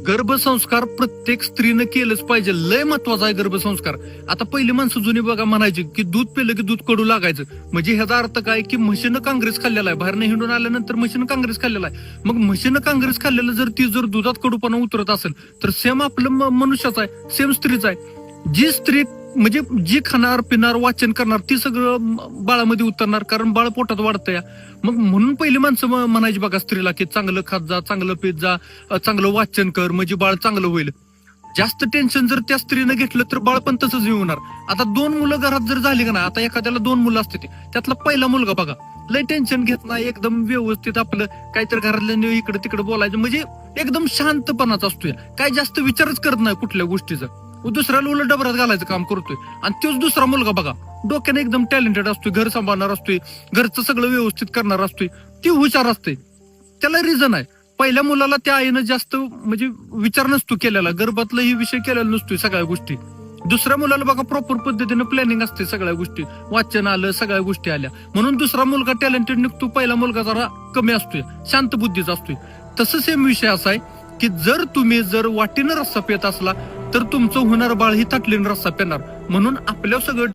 गर्भसंस्कार प्रत्येक स्त्रीनं केलंच पाहिजे. लय महत्वाचा आहे गर्भसंस्कार. आता पहिली माणसं जुनी बघा म्हणायची की दूध पिलं की दूध कडू लागायचं. म्हणजे ह्याचा अर्थ काय की म्हशीनं काँग्रेस खाल्लेला आहे. बाहेरनं हिंडून आल्यानंतर म्हशीनं काँग्रेस खाल्लेला आहे. मग म्हशीनं काँग्रेस खाल्लेलं जर ती जर दुधात कडूपणा उतरत असेल तर सेम आपलं मनुष्याचं आहे, सेम स्त्रीचं आहे. जी स्त्री म्हणजे जी खाणार पिणार वाचन करणार ती सगळं बाळामध्ये उतरणार, कारण बाळ पोटात वाढतं या. मग म्हणून पहिली माणसं म्हणायची बघा स्त्रीला की चांगलं खात जा, चांगलं पित जा, चांगलं वाचन कर, म्हणजे बाळ चांगलं होईल. जास्त टेन्शन जर त्या स्त्रीनं घेतलं तर बाळ पण तसंच होणार. आता 2 मुलं घरात जर झाली का ना, आता एखाद्याला 2 मुलं असते त्यातला पहिला मुलगा बघा लय टेन्शन घेत नाही, एकदम व्यवस्थित आपलं काहीतरी घरातल्या इकडे तिकडे बोलायचं, म्हणजे एकदम शांतपणाचा असतोय, काय जास्त विचारच करत नाही कुठल्या गोष्टीचा. दुसऱ्याला उलट डबरात घालायचं काम करतोय. आणि तोच दुसरा मुलगा बघा डोक्याने एकदम टॅलेंटेड असतोय, घर सांभाळणार असतोय, घरचं सगळं व्यवस्थित करणार असतोय, ती हुशार असते. त्याला रिझन आहे. पहिल्या मुलाला त्या आईनं जास्त म्हणजे विचार नसतो केलेला, गर्भातलाही विषय केलेला नसतोय सगळ्या गोष्टी. दुसऱ्या मुलाला बघा प्रॉपर पद्धतीनं प्लॅनिंग असते, सगळ्या गोष्टी वाचन आलं, सगळ्या गोष्टी आल्या, म्हणून दुसरा मुलगा टॅलेंटेड निघतो, पहिला मुलगा जरा कमी असतोय, शांत बुद्धीचा असतोय. तसं सेम विषय असा आहे की जर तुम्ही वाटीनं रस्सा पित असला तर तुमचं होणार बाळ ही ताटलीनं रस्सा पिणार. म्हणून आपल्या सगळं